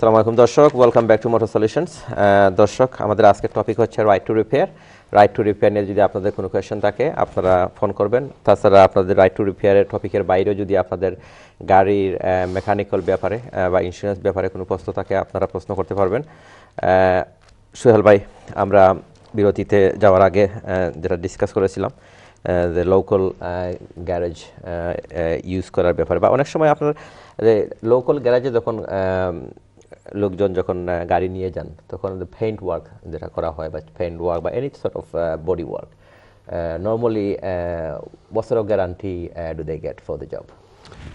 আসসালামু আলাইকুম দর্শক, welcome back to motor solutions. দর্শক, আমাদের আজকের টপিক হচ্ছে right to repair. Right to repair নিয়ে যদি আপনাদের কোনো কোয়েশ্চেন থাকে আপনারা ফোন করবেন। তাছাড়া আপনাদের রাইট টু রিপেয়ারের টপিকের বাইরেও যদি আপনাদের গাড়ির মেকানিক্যাল ব্যাপারে বা ইন্স্যুরেন্স ব্যাপারে কোনো প্রশ্ন থাকে আপনারা প্রশ্ন করতে পারবেন। সোহেল ভাই, আমরা বিরতিতে যাওয়ার আগে যেটা ডিসকাস করেছিলাম যে লোকাল গ্যারেজ ইউজ করার ব্যাপারে, বা অনেক সময় আপনার লোকাল গ্যারেজে যখন লোকজন যখন গাড়ি নিয়ে যান তখন পেইন্ট ওয়ার্ক যেটা করা হয়, বা পেইন্ট ওয়ার্ক বা any sort of body work, normally what sort of guarantee do they get for the job?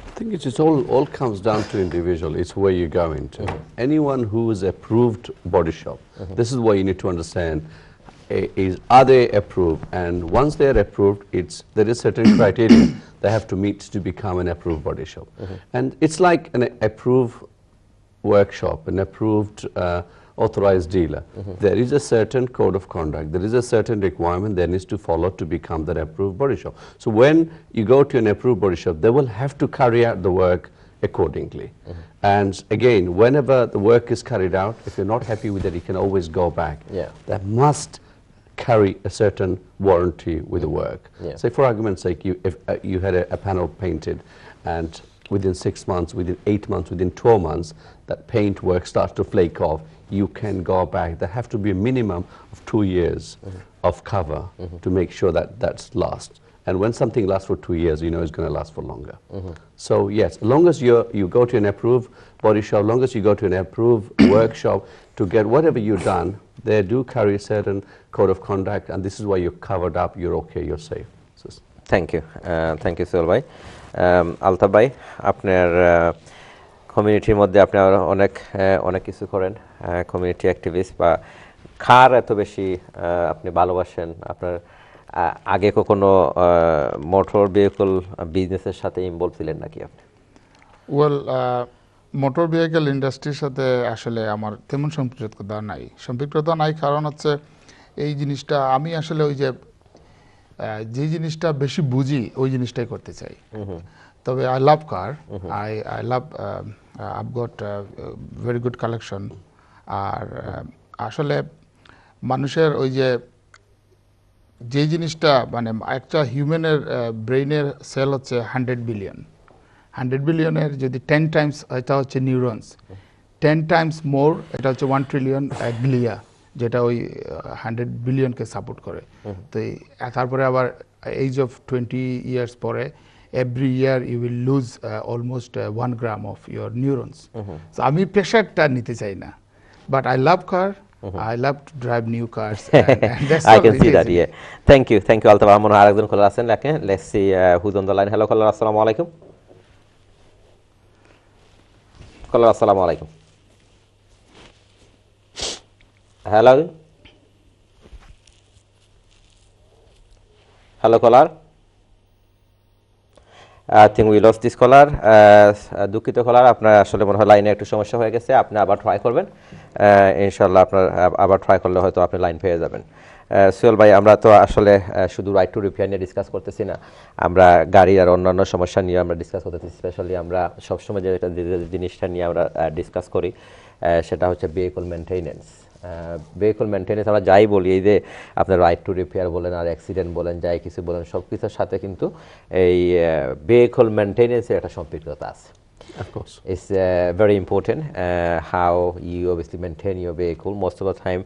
I think it just all comes down to individual. It's where you're going to. Anyone who is approved body shop, this is what you need to understand. Are they approved? And once they are approved, there is certain criteria they have to meet to become an approved body shop. And it's like an approved workshop, an approved authorized dealer. There is a certain code of conduct, there is a certain requirement that needs to follow to become that approved body shop. So when you go to an approved body shop, they will have to carry out the work accordingly. And again, whenever the work is carried out, if you're not happy with it, you can always go back. They must carry a certain warranty with the work. Say for argument's sake, if you had a panel painted and within 6 months, within 8 months, within 12 months, that paint work starts to flake off, you can go back. There have to be a minimum of 2 years of cover to make sure that that's last. And when something lasts for 2 years, you know it's going to last for longer. So yes, as long as you go to an approved body shop, as long as you go to an approved workshop to get whatever you've done, they do carry a certain code of conduct, and this is why you're covered up, you're okay, you're safe. So thank you Sohel ভাই। আলতাফ ভাই, আপনার কমিউনিটির মধ্যে আপনি অনেক কিছু করেন, community activist, বা কার এত বেশি আপনি ভালোবাসেন, আপনার আগে কখনো মোটর ভেহিকল বিজনেসের সাথে ইনভলভ ছিলেন নাকি আপনি? ওয়েল, মোটর ভেহিকল ইন্ডাস্ট্রির সাথে আসলে আমার তেমন সম্পৃক্ততা নাই। কারণ হচ্ছে এই জিনিসটা আমি আসলে ওই যে জিনিসটা বেশি বুঝি ওই জিনিসটাই করতে চাই। তবে I love car, I love I've got very good collection. আর আসলে মানুষের ওই যে জিনিসটা মানে একটা হিউম্যানের ব্রেইনের সেল হচ্ছে 100 বিলিয়ন। 100 বিলিয়নের যদি 10 টাইমস, এটা হচ্ছে নিউরনস, 10 টাইমস মোর, এটা হচ্ছে 1 ট্রিলিয়ন গ্লিয়া, যেটা ওই 100 বিলিয়নকে সাপোর্ট করে। তো তারপরে আবার এজ অফ 20 ইয়ার্স পরে every year you will lose almost 1 gram of your neurons. তো আমি প্রেশারটা নিতে চাই না, but I love car, I love to drive new cars. And that's I can see that, yeah. Thank you, Altaf. আমার আরেকজন কলার আছেন, let's see who's on the line. Hello caller, assalamu alaikum. Caller, assalamu alaikum. Hello caller. I think we lost this caller. দুঃখিত কলার, আপনার আসলে মনে হয় লাইনে একটু সমস্যা হয়ে গেছে, আপনি আবার ট্রাই করবেন। ইনশাআল্লাহ আপনার আবার ট্রাই করলে হয়তো আপনি লাইন পেয়ে যাবেন। সোহেল ভাই, আমরা তো আসলে শুধু রাইট টু রিপেয়ার নিয়ে ডিসকাস করতেছি না, আমরা গাড়ি আর অন্যান্য সমস্যা নিয়ে আমরা ডিসকাস করতেছি। স্পেশালি আমরা সবসময় যে জিনিসটা নিয়ে আমরা ডিসকাস করি সেটা হচ্ছে ভেহিকল মেনটেনেন্স। ভেহিকল মেনটেনেন্স আমরা যাই বলি, এই যে আপনার রাইট টু রিপেয়ার বলেন আর অ্যাক্সিডেন্ট বলেন, যাই কিছু বলেন, সব কিছুর সাথে কিন্তু এই ভেহিকল মেনটেনেন্সের একটা সম্পৃক্ততা আছে। of course, it's very important how you obviously maintain your vehicle. Most of the time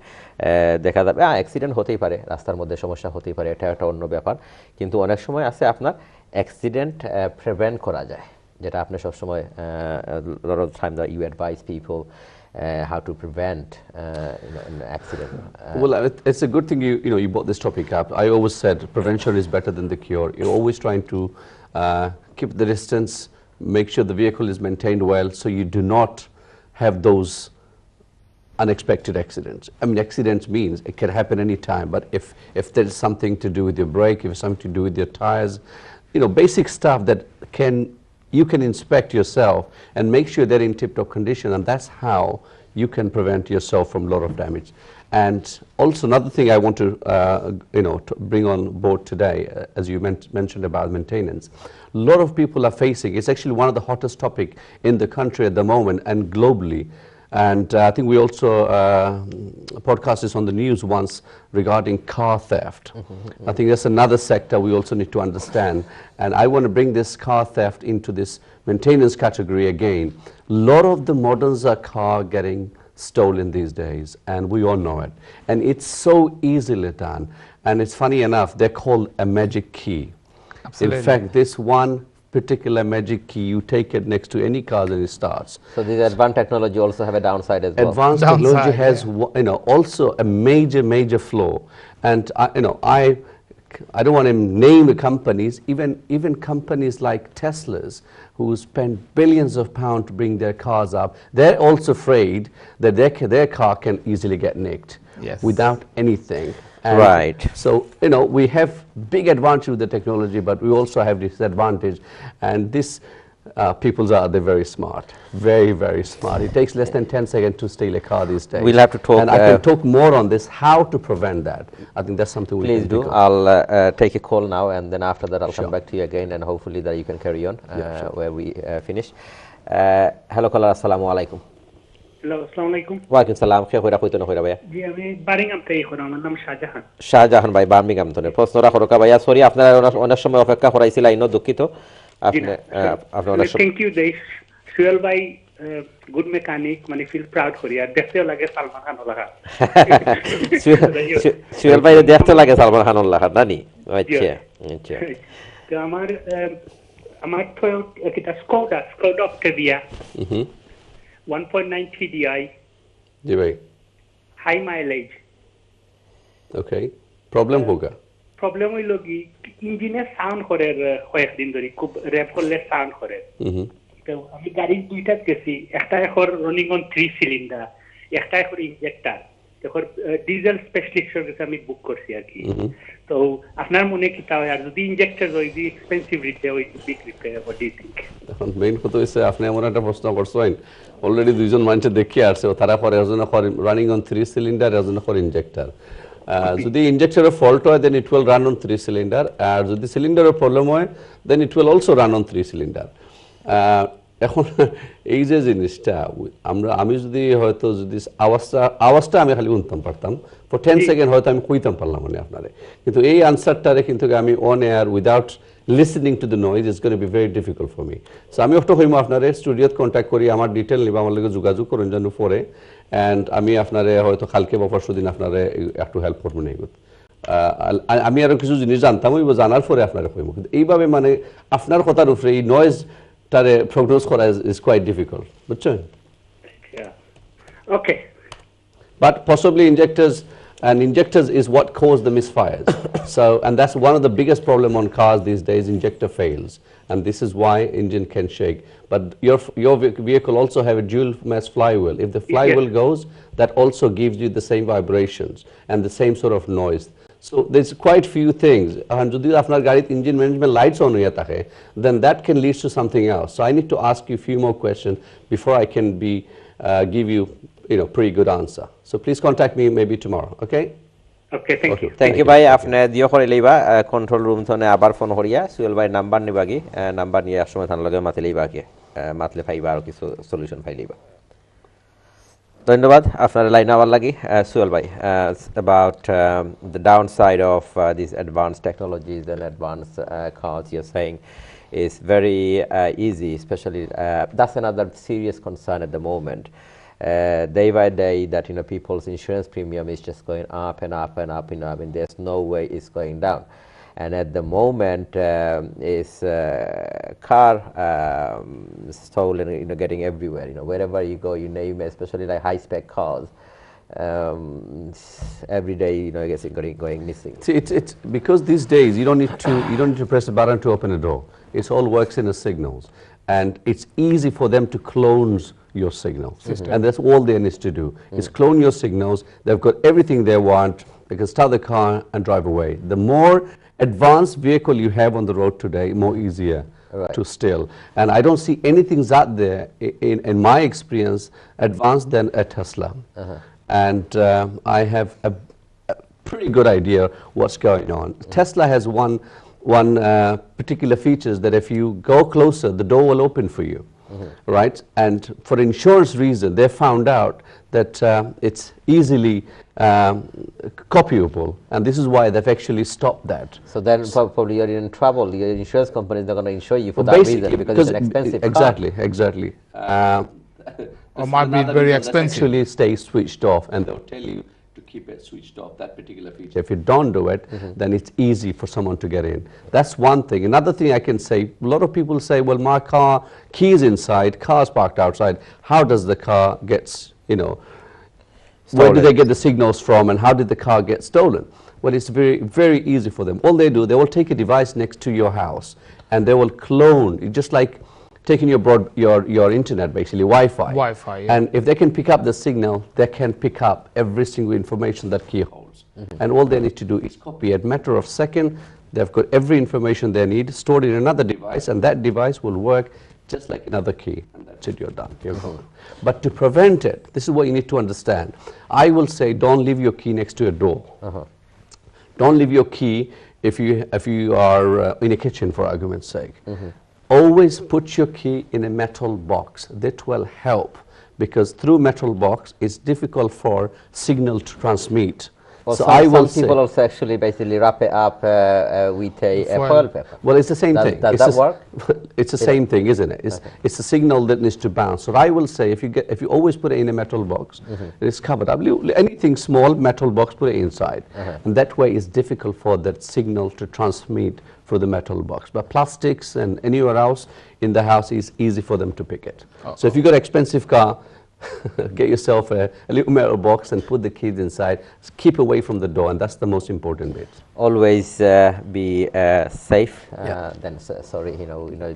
দেখা যাবে অ্যাক্সিডেন্ট হতেই পারে, রাস্তার মধ্যে সমস্যা হতেই পারে, এটা একটা অন্য ব্যাপার। কিন্তু অনেক সময় আছে আপনার অ্যাক্সিডেন্ট প্রিভেন্ট করা যায়, যেটা আপনি সবসময় lot of time that you advise people how to prevent an accident. Well, it's a good thing you brought this topic up. I always said prevention is better than the cure. You're always trying to keep the distance, make sure the vehicle is maintained well, so you do not have those unexpected accidents. I mean, accidents means it can happen any time, but if there's something to do with your brake, if it's something to do with your tires, basic stuff that you can inspect yourself and make sure they're in tip-top condition, and that's how you can prevent yourself from a lot of damage. And also another thing I want to to bring on board today, as you mentioned about maintenance, a lot of people are facing, it's actually one of the hottest topic in the country at the moment and globally, And I think we also podcast is on the news once regarding car theft. I think that's another sector we also need to understand. And I want to bring this car theft into this maintenance category again. A lot of the models are car getting stolen these days, and we all know it. And it's so easily done. And it's funny enough, they're called a magic key. Absolutely. In fact, this one particular magic key, you take it next to any car and it starts. So this advanced technology also have a downside as well. Advanced Downside, technology has, yeah. also a major flaw. And I don't want to name the companies, even companies like Tesla's, who spend billions of pounds to bring their cars up. They're also afraid that their car can easily get nicked without anything. And right. So, we have big advantage with the technology, but we also have disadvantage. And this they're very smart, very smart. It takes less than 10 seconds to steal a car these days. We'll have to talk. And I can talk more on this, how to prevent that. I think that's something we Please can do. pick up. I'll take a call now, and then after that I'll Sure. come back to you again, and hopefully that you can carry on sure. where we finish. Hello caller, assalamu alaikum. Hello আসসালামু আলাইকুম ওয়ালাইকুম সালাম কে কইরা কইতো না কইরা ভাইয়া জি আমি বারিংহাম থেকে করি আমার নাম শাহজাহান শাহজাহান ভাই বার্মিংহাম থেকে প্রশ্ন রাখো রকা ভাইয়া সরি আপনারা অনেক সময় অপেক্ষা করাইছিল আইনো দুঃখিত আপনি আপনি অনেক সময় থ্যাংক ইউ দেই সুয়েল ভাই গুড মেকানিক মানে ফিল প্রাউড করি আর দেখতেও লাগে সালমান খান লাগা সুয়েল ভাই দেখতে লাগে সালমান খান লাগা নানি আচ্ছা আচ্ছা তো আমার তো একটা স্কোডা অক্টেভিয়া 1.9 TDI जी भाई हाई माइलेज ओके प्रॉब्लम होगा প্রবলেম হইল কি ইঞ্জিনের সাউন্ড করে কয়েকদিন ধরে খুব র্যাপ করলে সাউন্ড করে তো আমি গাড়ি দুইটা গেছি একটা এখন রানিং অন 3 সিলিন্ডার একটা এখন ইনজেক্টর এখন ডিজেল স্পেশালিস্টের কাছে আমি বুক করছি আর কি তো আপনার মনে কি তা হয় আর যদি ইনজেক্টর হয় দি এক্সপেন্সিভ রিতে ওই বিগ রিতে হোয়াট ডু ইউ থিংক এখন মেইন কথা হইছে আপনি এমন একটা প্রশ্ন করছেন অলরেডি দুইজন মানুষ দেখি আসছে তারা পরে এজন রানিং অন 3 সিলিন্ডার এজন ইনজেক্টর যদি ইনজেক্টরের ফল্ট হয় then it will run on 3 cylinder আর যদি সিলিন্ডারের প্রবলেম হয় then it will also run on 3 cylinder এখন এই যে জিনিসটা আমি যদি হয়তো যদি আওয়াজটা আমি খালি শুনতাম পারতাম ফর 10 সেকেন্ড হয়তো আমি কইতাম পারলাম মানে আপনারে কিন্তু এই আনসারটারে কিন্তু আমি on air without listening to the noise is going to be very difficult for me. So আমি একটা হইমো আপনারে স্টুডিওতে কন্টাক্ট করি আমার ডিটেইল নিবা আমার লগে যোগাযোগ করুন জানো পরে এন্ড আমি আপনারে হয়তো কালকে বা পরশুদিন আপনারে একটু হেল্প করব নেগুত আমি আরো কিছু জিনিস জানতাম ওই জানার পরে আপনারে কইমো কিন্তু এইভাবে মানে আপনার কথার উপরে এই নয়েজ টারে প্রগনোজ করা is quite difficult বুঝছেন ওকে but possibly injectors is what caused the misfires. And that's one of the biggest problem on cars these days, injector fails. And this is why engine can shake. But your vehicle also have a dual mass flywheel. If the flywheel goes, that also gives you the same vibrations and the same sort of noise. So there's quite few things. And if your car's engine management lights on, then that can lead to something else. So I need to ask you a few more questions before I can give you pretty good answer. So please contact me maybe tomorrow, okay? Okay, thank you. Thank you ভাই আপনি দিও করে লইবা control room থনে আবার phone করিয়া সুয়েল ভাই number নিবাগি number নিয়ে একসময় থান লগে মাতে লইবাকে মাতলে পাইবা আর কিছু সলিউশন পাই লইবা ধন্যবাদ আপনার লাইন আবার লাগি সুয়েল ভাই about the downside of these advanced technologies and advanced cars you're saying is very easy especially that's another serious concern at the moment. Day by day that people's insurance premium is just going up and up and up and up and there's no way it's going down and at the moment is car stolen getting everywhere wherever you go you name it, especially like high spec cars every day I guess it's going missing. See, it's because these days you don't need to press a button to open a door. It all works in the signals and it's easy for them to clone your signals and that's all they need to do is clone your signals. They've got everything they want. They can start the car and drive away. The more advanced vehicle you have on the road today, more easier to steal. And I don't see anything out there in my experience advanced than a Tesla. And I have a pretty good idea what's going on. Tesla has one particular features that if you go closer, the door will open for you. right? And for insurance reason, they found out that it's easily copyable, and this is why they've actually stopped that. So then probably you're in trouble. Your insurance company is not going to insure you for that reason because it's an expensive car. Exactly. Or might be very expensive. Actually stay switched off, and they'll tell you to keep it switched off, that particular feature. If you don't do it, then it's easy for someone to get in. That's one thing. Another thing I can say, a lot of people say, well, my car key is inside, car's parked outside. How does the car gets, where do they get the signals from, and how did the car get stolen? Well, it's very, very easy for them. All they do, they will take a device next to your house, and they will clone, just like taking your internet, basically Wi-Fi. Wi-Fi, yeah. And if they can pick up the signal, they can pick up every single information that key holds. And all they need to do is copy it. Matter of second, they've got every information they need stored in another device, and that device will work just like another key. And that's it, you're done. You're gone. But to prevent it, this is what you need to understand. I will say, don't leave your key next to a door. Don't leave your key if you are in a kitchen, for argument's sake. Always put your key in a metal box. That will help, because through metal box it's difficult for signal to transmit. Well, so some people also actually basically wrap it up with a foil paper. Well, it's the same thing. Does that work? It's the same thing, isn't it? It's a signal that needs to bounce. So I will say, if you always put it in a metal box, it's covered up. Anything small, metal box, put it inside, and that way it's difficult for that signal to transmit through the metal box. But plastics and anywhere else in the house is easy for them to pick it. So if you got an expensive car, get yourself a little metal box and put the keys inside. Keep away from the door, and that's the most important bit. Always be safe. Yeah. Then sorry,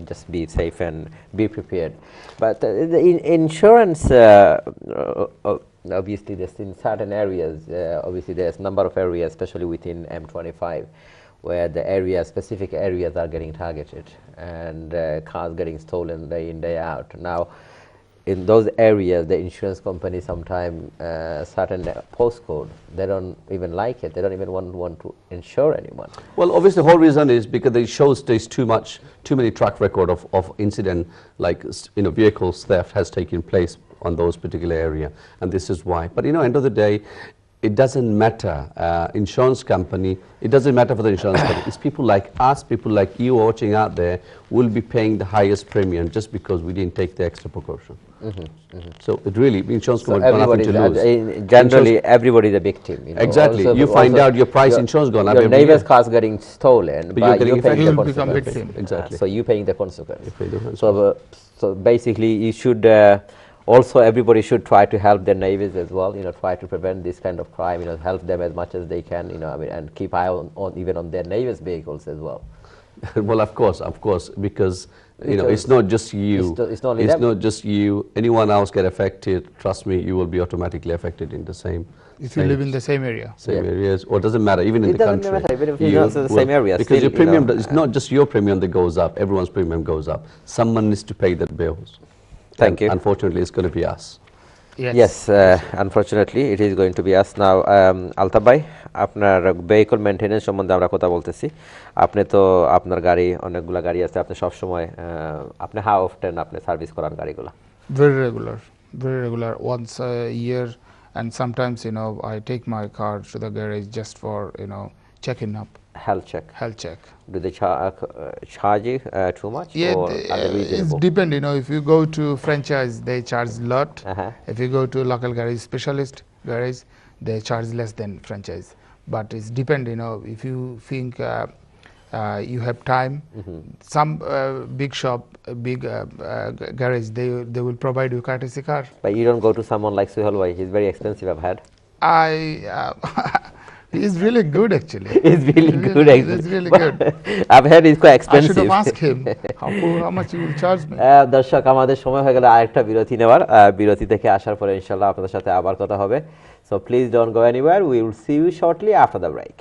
just be safe and be prepared. But the insurance, obviously, there's in certain areas. Obviously, there's a number of areas, especially within M25, where the specific areas are getting targeted, and cars getting stolen day in, day out. Now, in those areas, the insurance company sometimes certain postcode, they don't even like it. They don't even want to insure anyone. Well, obviously, the whole reason is because it shows there's too many track record of incident, like vehicles theft has taken place on those particular area, and this is why. But end of the day, it doesn't matter, insurance company, it doesn't matter for the insurance company. It's people like us, people like you watching out there will be paying the highest premium just because we didn't take the extra precaution. So it really, insurance company got nothing to lose. Generally, everybody is a victim. Exactly. You find out your price insurance gone up. Your neighbor's car's getting stolen, but you're paying the become consequence. victim. Exactly. So you're paying the consequence. pay the consequence. So basically, you should also everybody should try to help their neighbors as well. Try to prevent this kind of crime. Help them as much as they can. And keep eye on even on their neighbors' vehicles as well. Well, of course, because it's not just you. It's not not just you. Anyone else get affected, trust me, you will be automatically affected in the same. If you live in the same area. Same areas, or doesn't matter, even in the country. It doesn't matter, even if you live in the same area. Because still, your premium, it's not just your premium that goes up, everyone's premium goes up. Someone needs to pay that bills. Thank you. Unfortunately, it's going to be us. Yes, unfortunately, it is going to be us now. Altaf bhai, আপনার vehicle maintenance সম্বন্ধে আমরা কথা বলতেছি। আপনি তো আপনার গাড়ি অনেকগুলা গাড়ি আছে, আপনি সব সময় আপনি how often আপনি সার্ভিস করান গাড়িগুলা? Very regular, once a year, and sometimes I take my car to the garage just for checking up. Health check. Do they charge you too much? Yeah, or are they reasonable? It depends. If you go to franchise, they charge a lot. If you go to local garage specialist garage, they charge less than franchise. But it's depend. If you think you have time, some big shop, big garage, they will provide you courtesy car. But you don't go to someone like Suhail bhai. He's very expensive. I've had. He's really good actually. He's really good actually. He's really good. I've heard he's quite I expensive. should have asked him how much he will charge me. দর্শক, আমাদের সময় হয়ে গেল আরেকটা বিরতি নেওয়ার। বিরতি থেকে আসার পরে ইনশাআল্লাহ আপনাদের সাথে আবার কথা হবে। So please don't go anywhere. We will see you shortly after the break.